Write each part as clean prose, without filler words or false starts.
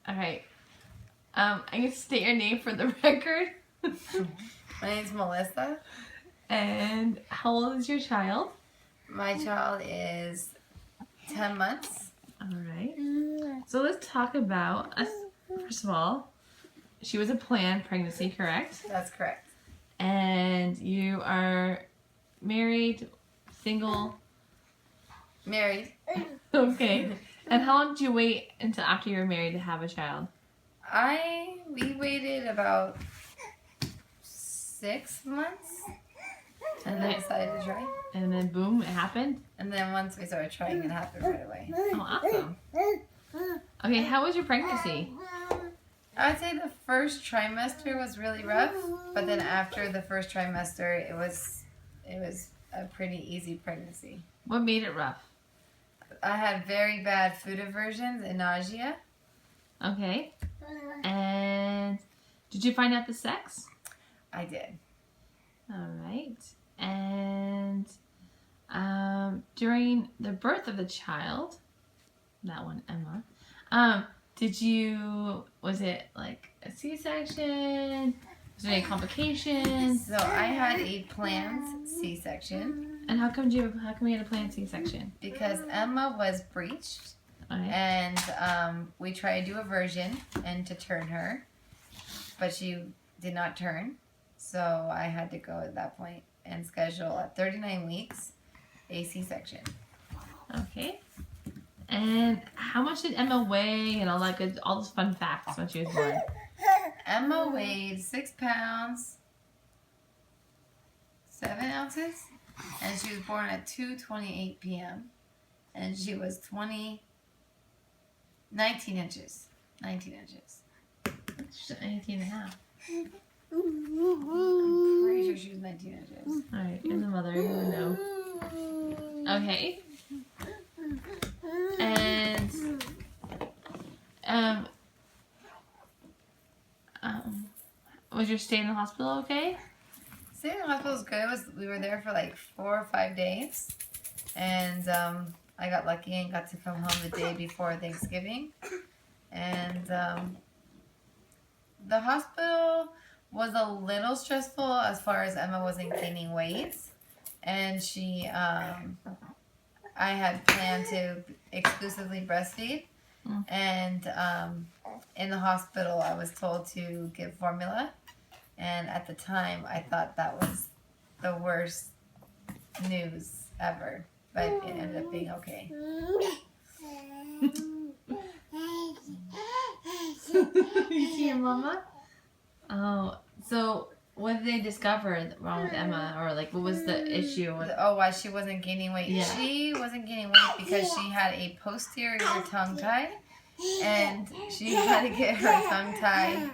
All right. I'm going to state your name for the record. My name's Melissa. And how old is your child? My child is 10 months. All right. So let's talk about, first of all, she was a planned pregnancy, correct? That's correct. And you are married, single? Married. Okay. And how long did you wait until after you were married to have a child? We waited about 6 months and then decided to try. And then boom, it happened? And then once we started trying, it happened right away. Oh, awesome. Okay, how was your pregnancy? I would say the first trimester was really rough, but then after the first trimester, it was a pretty easy pregnancy. What made it rough? I had very bad food aversions and nausea. Okay. And did you find out the sex? I did. All right. And during the birth of the child, that one, Emma, was it like a C-section? Was there any complications? So I had a planned C-section. And how come you had a planned C-section? Because Emma was breached. Okay. And we tried to do a version and to turn her, but she did not turn. So I had to go at that point and schedule at 39 weeks a C-section. Okay. And how much did Emma weigh and all those fun facts when she was born? Emma weighed 6 pounds, 7 ounces, and she was born at 2:28 p.m. And she was 19 inches. 19 inches. She's 18 and a half. I'm pretty sure she was 19 inches. Alright, you're the mother, you would know. Okay. And was your stay in the hospital okay? Staying in the hospital was good. We were there for like 4 or 5 days. And I got lucky and got to come home the day before Thanksgiving. And the hospital was a little stressful as far as Emma wasn't gaining weight. And I had planned to exclusively breastfeed. And in the hospital, I was told to give formula. And at the time, I thought that was the worst news ever. But it ended up being okay. You see your mama? Oh, so what did they discover wrong with Emma? Or like, what was the issue? Why she wasn't gaining weight? Yeah. She wasn't gaining weight because she had a posterior tongue tie. And she had to get her tongue tie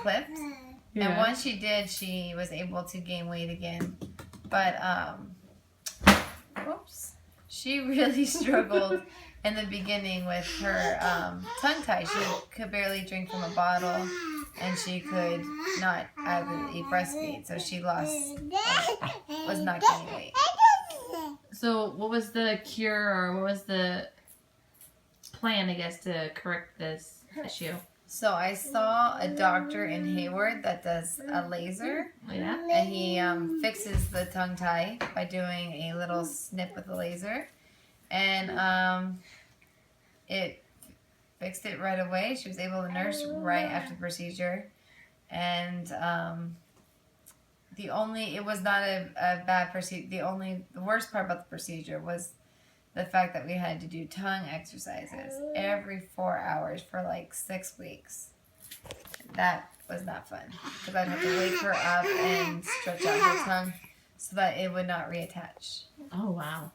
clipped. Yeah. And once she did, she was able to gain weight again. But, she really struggled in the beginning with her tongue tie. She could barely drink from a bottle, and she could not adequately breastfeed. So she was not gaining weight. So what was the cure, or what was the plan, I guess, to correct this issue? So I saw a doctor in Hayward that does a laser. Yeah. And he fixes the tongue tie by doing a little snip with the laser. And it fixed it right away. She was able to nurse right after the procedure. And it was not a bad procedure. The worst part about the procedure was the fact that we had to do tongue exercises every 4 hours for like 6 weeks. That was not fun because I'd have to wake her up and stretch out her tongue so that it would not reattach. Oh, wow.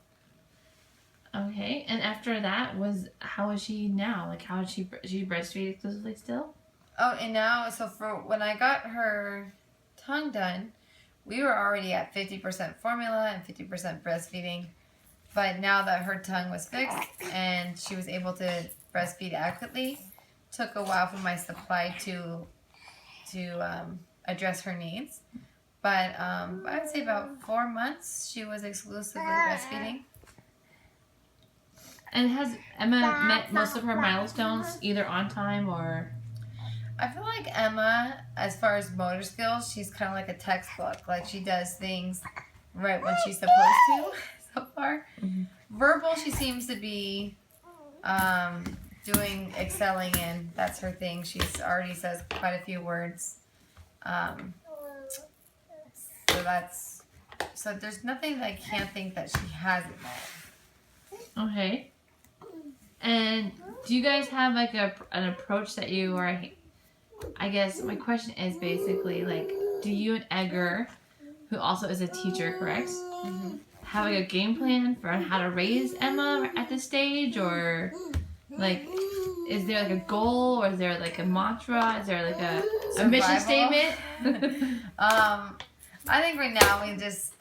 Okay, and after that, how is she now? Like, how is she breastfeed exclusively still? Oh, and now, so when I got her tongue done, we were already at 50% formula and 50% breastfeeding. But now that her tongue was fixed and she was able to breastfeed adequately, took a while for my supply to address her needs. But I would say about 4 months she was exclusively breastfeeding. And has Emma met most of her milestones either on time or? I feel like Emma, as far as motor skills, she's kind of like a textbook. Like she does things right when she's supposed to so far. Mm-hmm. Verbal, she seems to be excelling in. That's her thing. She's already says quite a few words. So there's nothing that I can't think that she hasn't met. Okay. And do you guys have like an approach that you are? I guess my question is basically like, do you and Edgar, who also is a teacher, correct? Mm-hmm. Have like a game plan for how to raise Emma at this stage, or like, is there like a goal, or is there like a mantra? Is there like a mission statement? I think right now we just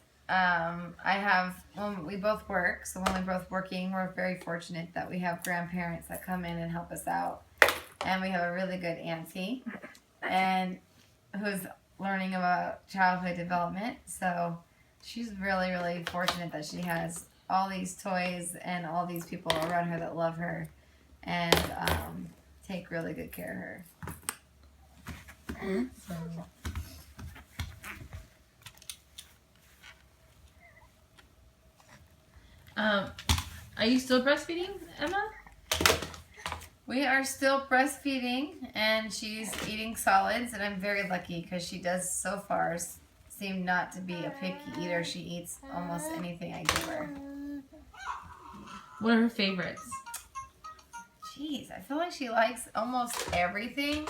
we both work, so when we're both working, we're very fortunate that we have grandparents that come in and help us out, and we have a really good auntie, and who's learning about childhood development. So she's really, really fortunate that she has all these toys and all these people around her that love her and take really good care of her. So. Are you still breastfeeding, Emma? We are still breastfeeding, and she's eating solids, and I'm very lucky because she does so far seem not to be a picky eater. She eats almost anything I give her. What are her favorites? Jeez, I feel like she likes almost everything.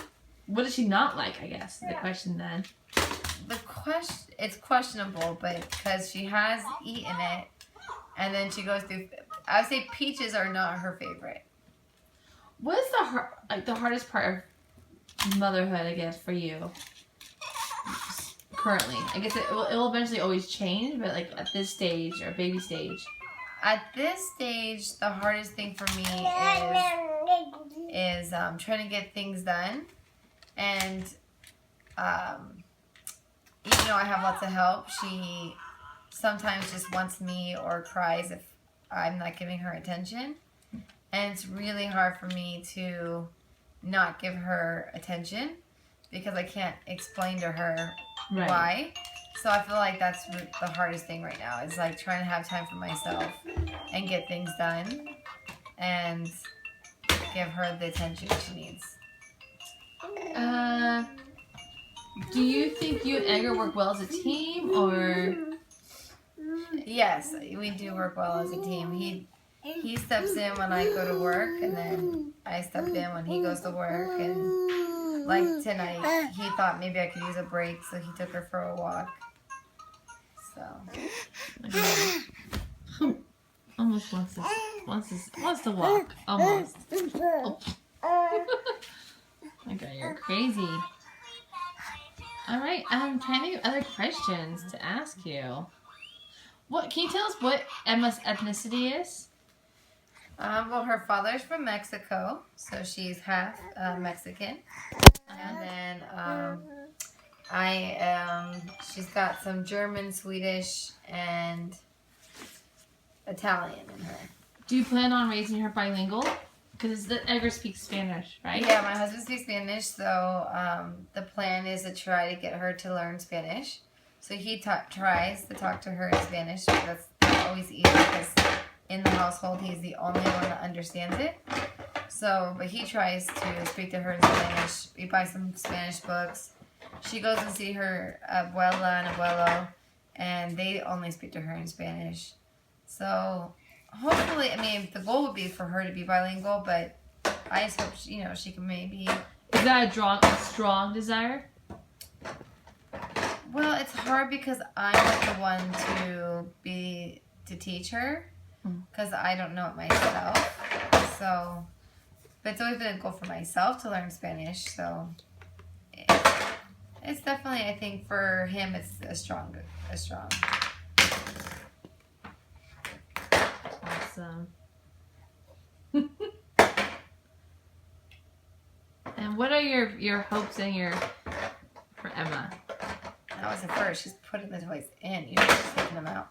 What does she not like, I guess, is the question then. It's questionable, but because she has eaten it, and then she goes through, I would say peaches are not her favorite. What is the hardest part of motherhood, I guess, for you currently? I guess it will eventually always change, but like at this stage or baby stage. At this stage, the hardest thing for me is trying to get things done, and even though I have lots of help, she sometimes just wants me or cries if I'm not giving her attention. And it's really hard for me to not give her attention because I can't explain to her why. So I feel like that's the hardest thing right now is like trying to have time for myself and get things done and give her the attention she needs. Do you think you and Edgar work well as a team, or? Yes, we do work well as a team. He steps in when I go to work, and then I step in when he goes to work. And like tonight, he thought maybe I could use a break, so he took her for a walk. So. Almost wants to walk. Almost. Oh. My God, you're crazy. All right, I'm trying to think of other questions to ask you. Can you tell us what Emma's ethnicity is? Well, her father's from Mexico, so she's half Mexican. And then she's got some German, Swedish, and Italian in her. Do you plan on raising her bilingual? Because Edgar speaks Spanish, right? Yeah, my husband speaks Spanish, so the plan is to try to get her to learn Spanish. So he tries to talk to her in Spanish. That's not always easy because in the household he's the only one that understands it. So, but he tries to speak to her in Spanish. We buy some Spanish books. She goes and see her abuela and abuelo, and they only speak to her in Spanish. So hopefully, I mean, the goal would be for her to be bilingual, but I just hope she can maybe. Is that a strong desire? Well, it's hard because I'm not the one to teach her because I don't know it myself. So, but it's always been a goal for myself to learn Spanish. So, it's definitely, I think for him, it's a strong. Awesome. And what are your hopes and for Emma? That was the first. She's putting the toys in. You're just taking them out.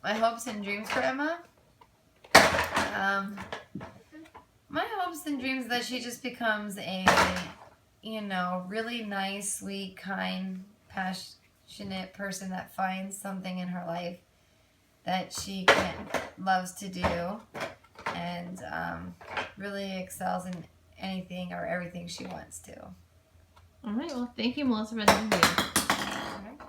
My hopes and dreams for Emma. My hopes and dreams that she just becomes a, really nice, sweet, kind, passionate person that finds something in her life that she loves to do and really excels in anything or everything she wants to. All right. Well, thank you, Melissa, for the interview. All right.